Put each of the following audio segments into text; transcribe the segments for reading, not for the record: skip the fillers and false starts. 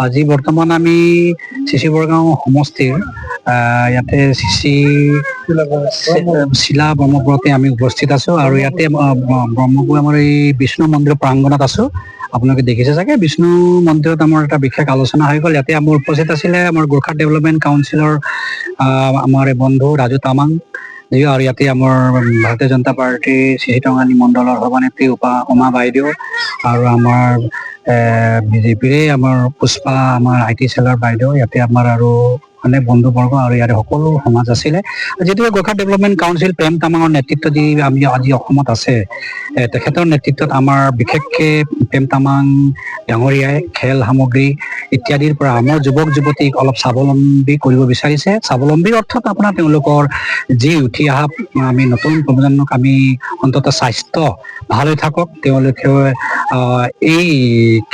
আজি বৰ্তমান আমি চিচি বৰগাঁও সমষ্টিৰ ইয়াতে চিচি শিলা ব্ৰহ্মপুৰতে আমি উপস্থিত আছো আৰু ইয়াতে ব্ৰহ্মপুৰ আমাৰ এই বিষ্ণু মন্দিৰৰ প্ৰাংগণত আছো। আপোনালোকে দেখিছে চাগে বিষ্ণু মন্দিৰত আমাৰ এটা বিশেষ আলোচনা হৈ গ'ল। ইয়াতে আমাৰ উপস্থিত আছিলে আমাৰ গোৰ্খা ডেভেলপমেণ্ট কাউন্সিলৰ আমাৰ বন্ধু ৰাজু তামাং আৰু ইয়াতে আমাৰ ভাৰতীয় জনতা পাৰ্টিৰ চিহিটঙানী মণ্ডলৰ সভানেত্ৰী উমা বাইদেউ আৰু আমাৰ বিজেপিৰে আমাৰ পুষ্পা আমাৰ IT চেলৰ বাইদেউ ইয়াতে আমাৰ আৰু অনেক বন্ধুবৰ্গ আৰু ইয়াৰে সকলো সমাজ আছিলে। যিটো গোৰ্খা ডেভেলপমেণ্ট কাউন্সিল প্ৰেম তামাঙৰ নেতৃত্ব দি আমি আজি অসমত আছে, তেখেতৰ নেতৃত্বত আমাৰ বিশেষকে প্ৰেম তামাং ডাঙৰীয়াই খেল সামগ্ৰী ইত্যাদিৰ পৰা আমাৰ যুৱক যুৱতীক অলপ স্বাৱলম্বী কৰিব বিচাৰিছে। স্বাৱলম্বীৰ অৰ্থত আপোনাৰ তেওঁলোকৰ যি উঠি অহা আমি নতুন প্ৰজন্মক আমি অন্ততঃ স্বাস্থ্য ভাল হৈ থাকক, তেওঁলোকে এই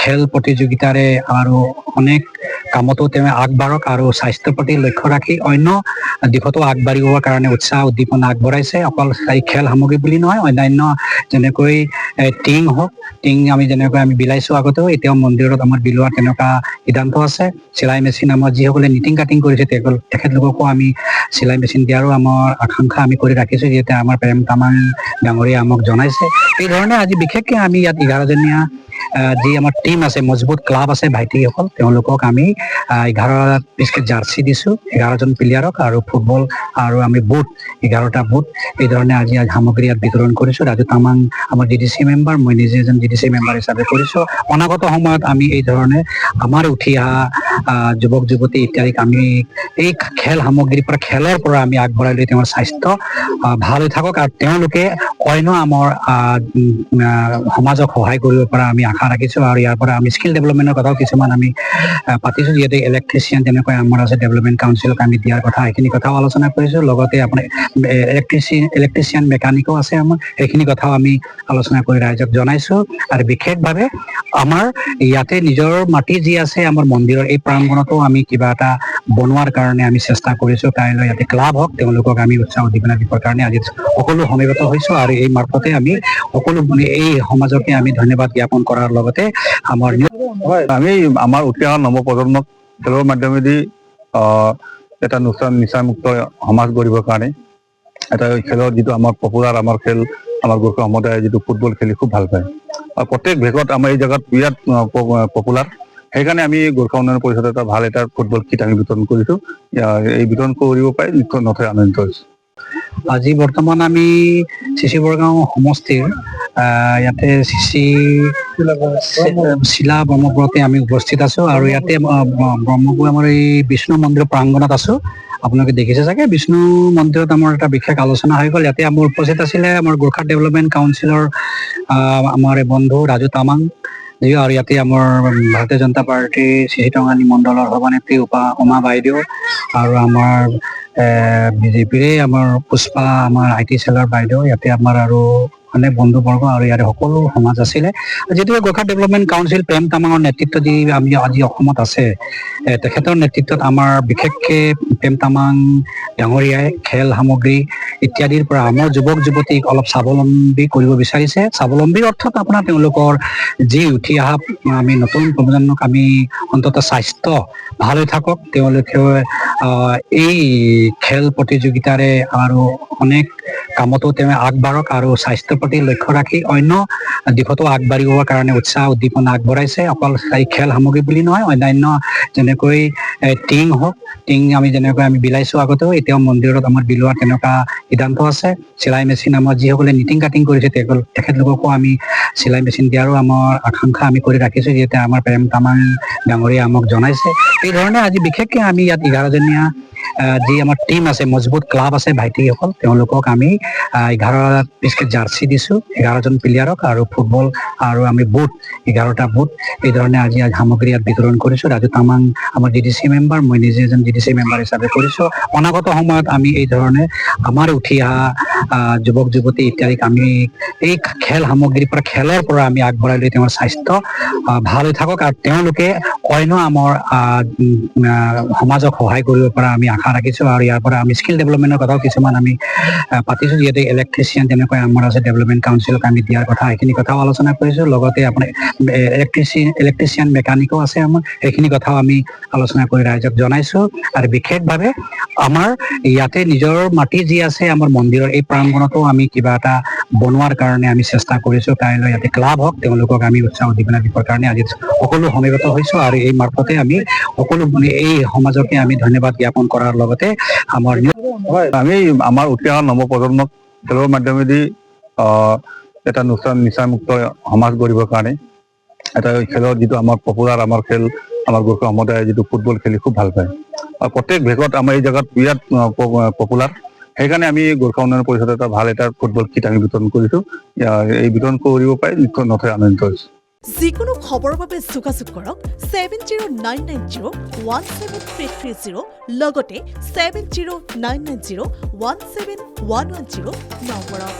খেল প্ৰতিযোগিতাৰে আৰু অনেক কামতো তেওঁ আগবাঢ়ক আৰু স্বাস্থ্যৰ প্ৰতি লক্ষ্য ৰাখি অন্য দিশতো আগবাঢ়িবৰ কাৰণে উৎসাহ উদ্দীপনা আগবঢ়াইছে। অকল খেল সামগ্ৰী বুলি নহয়, অন্যান্য যেনেকৈ টিং হওক, টিং আমি যেনেকৈ আমি বিলাইছো আগতেও, এতিয়াও মন্দিৰত আমাৰ বিলোৱা তেনেকুৱা সিদ্ধান্ত আছে। চিলাই মেচিন আমাৰ যিসকলে নিটিং কাটিং কৰিছে তেখেতলোককো আমি চিলাই মেচিন দিয়াৰো আমাৰ আকাংক্ষা আমি কৰি ৰাখিছো, যিহেতু আমাৰ প্ৰেম তামাং ডাঙৰীয়া আমাক জনাইছে। এই ধৰণে আজি বিশেষকে আমি ইয়াত 11জনীয়া যি আমাৰ টিম আছে, মজবুত ক্লাব আছে ভাইটিসকল, তেওঁলোকক আমি 11 পিচকে জাৰ্চি দিছো 11জন প্লেয়াৰক আৰু ফুটবল আৰু আমি বুট 11টা বুট এই ধৰণে আজি সামগ্ৰী ইয়াত বিতৰণ কৰিছো। ৰাজু তামাং আমাৰ GDC মেম্বাৰ, মই নিজে এজন GDC মেম্বাৰ হিচাপে কৰিছো। অনাগত সময়ত আমি এই ধৰণে আমাৰ উঠি অহা যুৱক যুৱতী ইত্যাদিক আমি এই খেল সামগ্ৰীৰ পৰা খেলৰ পৰা আমি আগবঢ়াই লৈ তেওঁৰ স্বাস্থ্য ভাল হৈ থাকক আৰু তেওঁলোকে অন্য আমাৰ সমাজক সহায় কৰিব পৰা আমি আশা ৰাখিছো। আৰু ইয়াৰ পৰা আমি স্কিল ডেভেলপমেণ্টৰ কথাও কিছুমান আমি পাতিছো, যিহেতু ইলেক্ট্ৰিচিয়ান তেনেকৈ আমাৰ আছে ডেভেলপমেণ্ট কাউন্সিলক আমি দিয়াৰ কথা, সেইখিনি কথাও আলোচনা কৰিছো। লগতে আপোনাৰ ইলেক্ট্ৰিচিয়ান মেকানিকো আছে আমাৰ, সেইখিনি কথাও আমি আলোচনা কৰি ৰাইজক জনাইছো। আৰু বিশেষভাৱে আমাৰ ইয়াতে নিজৰ মাটি যি আছে আমাৰ মন্দিৰৰ এই প্ৰাংগণতো আমি কিবা এটা বনোৱাৰ কাৰণে আমি চেষ্টা কৰিছো। কাইলৈ ইয়াতে ক্লাব হওক, তেওঁলোকক আমি উৎসাহ উদ্দীপনা দিবৰ কাৰণে আজি সকলো সমবেত হৈছো আৰু এই মাৰ্ফতে আমি সকলো এই সমাজকে আমি ধন্যবাদ জ্ঞাপন কৰাৰ লগতে আমি আমাৰ উঠি অহা নৱপ্ৰজন্মক খেলৰ মাধ্যমেদি এটা নিচামুক্ত সমাজ গঢ়িবৰ কাৰণে এটা খেলৰ যিটো আমাৰ পপুলাৰ আমাৰ খেল, আমাৰ গোৰ্খা সমুদায়ে যিটো ফুটবল খেলি খুব ভাল পায় আৰু প্ৰত্যেক ভেগত আমাৰ এই জেগাত বিৰাট পপুলাৰ। সেইকাৰণে আমি গোৰ্খা উন্নয়ন পৰিষদে এটা ভাল এটা ফুটবল কিট আমি বিতৰণ কৰিছো। এই বিতৰণ কৰিব পাৰি নথৈ আনন্দিত হৈছো। আজি বৰ্তমান আমি চিচি বৰগাঁও সমষ্টিৰ ইয়াতে চিচি শিলা ব্ৰহ্মপুৰতে আমি উপস্থিত আছো আৰু ইয়াতে ব্ৰহ্মপুৰ আমাৰ এই বিষ্ণু মন্দিৰৰ প্ৰাংগণত আছো। আপোনালোকে দেখিছে চাগে বিষ্ণু মন্দিৰত আমাৰ এটা বিশেষ আলোচনা হৈ গ'ল। ইয়াতে আমাৰ উপস্থিত আছিলে আমাৰ গোৰ্খা ডেভেলপমেণ্ট কাউন্সিলৰ আমাৰ বন্ধু ৰাজু তামাং আৰু ইয়াতে আমাৰ ভাৰতীয় জনতা পাৰ্টিৰ চিহিটঙানী মণ্ডলৰ সভানেত্ৰী উমা বাইদেউ আৰু আমাৰ বিজেপিৰে আমাৰ পুষ্পা আমাৰ IT চেলৰ বাইদেউ, ইয়াতে আমাৰ আৰু অনেক বন্ধুবৰ্গ আৰু ইয়াৰে সকলো সমাজ আছিলে। যিটো গোৰ্খা ডেভেলপমেণ্ট কাউন্সিল প্ৰেম তামাঙৰ নেতৃত্ব দি আমি আজি অসমত আছে, তেখেতৰ নেতৃত্বত আমাৰ বিশেষকে প্ৰেম তামাং ডাঙৰীয়াই খেল সামগ্ৰী ইত্যাদিৰ পৰা আমাৰ যুৱক যুৱতীক অলপ স্বাৱলম্বী কৰিব বিচাৰিছে। স্বাৱলম্বীৰ অৰ্থত আপোনাৰ তেওঁলোকৰ যি উঠি অহা আমি নতুন প্ৰজন্মক আমি অন্ততঃ স্বাস্থ্য ভাল হৈ থাকক, তেওঁলোকে এই খেল প্ৰতিযোগিতাৰে আৰু অনেক কামতো তেওঁ আগবাঢ়ক আৰু স্বাস্থ্যৰ প্ৰতি লক্ষ্য ৰাখি অন্য দিশতো আগবাঢ়িবৰ কাৰণে উৎসাহ উদ্দীপনা আগবঢ়াইছে। অকল খেল সামগ্ৰী বুলি নহয়, অন্যান্য যেনেকৈ টিং হওক, টিং আমি যেনেকৈ আমি বিলাইছো আগতেও, এতিয়াও মন্দিৰত আমাৰ বিলোৱা তেনেকুৱা সিদ্ধান্ত আছে। চিলাই মেচিন আমাৰ যিসকলে নিটিং কাটিং কৰিছে তেখেতলোককো আমি চিলাই মেচিন দিয়াৰো আমাৰ আকাংক্ষা আমি কৰি ৰাখিছো, যিহেতু আমাৰ প্ৰেম তামাং ডাঙৰীয়া আমাক জনাইছে। এই ধৰণে আজি বিশেষকে আমি ইয়াত 11জনীয়া যি আমাৰ টিম আছে, মজবুত ক্লাব আছে ভাইটিসকল, তেওঁলোকক আমি 11 পিচকে জাৰ্চি দিছো 11জন প্লেয়াৰক আৰু ফুটবল আৰু আমি বুট 11টা বুট এই ধৰণে আজি সামগ্ৰী ইয়াত বিতৰণ কৰিছো। ৰাজু তামাং আমাৰ GDC মেম্বাৰ, মই নিজে এজন GDC মেম্বাৰ হিচাপে কৰিছো। অনাগত সময়ত আমি এই ধৰণে আমাৰ উঠি অহা যুৱক যুৱতী ইত্যাদিক আমি এই খেল সামগ্ৰীৰ পৰা খেলৰ পৰা আমি আগবঢ়াই লৈ তেওঁৰ স্বাস্থ্য ভাল হৈ থাকক আৰু তেওঁলোকে অন্য আমাৰ সমাজক সহায় কৰিব পৰা আমি আশা ৰাখিছোঁ আৰু ইয়াৰ পৰা আমি স্কিল ডেভেলপমেণ্টৰ কথাও কিছুমান আমি পাতিছোঁ, যিহেতু ইলেক্ট্ৰিচিয়ান তেনেকৈ আমাৰ আছে ডেভেলপমেণ্ট কাউন্সিলক আমি দিয়াৰ কথা, সেইখিনি কথাও আলোচনা কৰিছোঁ। লগতে আপোনাৰ ইলেক্ট্ৰিচিয়ান মেকানিকো আছে আমাৰ, সেইখিনি কথাও আমি আলোচনা কৰি ৰাইজক জনাইছোঁ। আৰু বিশেষভাৱে আমাৰ ইয়াতে নিজৰ মাটি যি আছে আমাৰ মন্দিৰৰ এই প্ৰাংগণতো আমি কিবা এটা বনোৱাৰ কাৰণে আমি চেষ্টা কৰিছোঁ। কাইলৈ ইয়াতে ক্লাব হওক, তেওঁলোকক আমি উৎসাহ উদ্দীপনা দিবৰ কাৰণে আজি সকলো সমবেত হৈছোঁ। আৰু এই মাৰ্ফতে আমি সকলো এই সমাজকে আমি ধন্যবাদ জ্ঞাপন কৰাৰ লগতে আমি আমাৰ উঠি অহা নৱপ্ৰজন্মক খেলৰ মাধ্যমেদি এটা নিচামুক্ত সমাজ গঢ়িবৰ কাৰণে এটা খেলৰ যিটো আমাৰ পপুলাৰ আমাৰ খেল, আমাৰ গোৰ্খা সমুদায়ে যিটো ফুটবল খেলি খুব ভাল পায় আৰু প্ৰত্যেক ভেগত আমাৰ এই জেগাত বিৰাট পপুলাৰ। সেইকাৰণে আমি গোৰ্খা উন্নয়ন পৰিষদে এটা ভাল এটা ফুটবল কিট আমি বিতৰণ কৰিছোঁ। এই বিতৰণ কৰিব পাৰি নথৈ আনন্দিত হৈছোঁ। যিকোনো খবৰৰ বাবে যোগাযোগ কৰক 7099017330 লগতে 7099017110 নম্বৰত।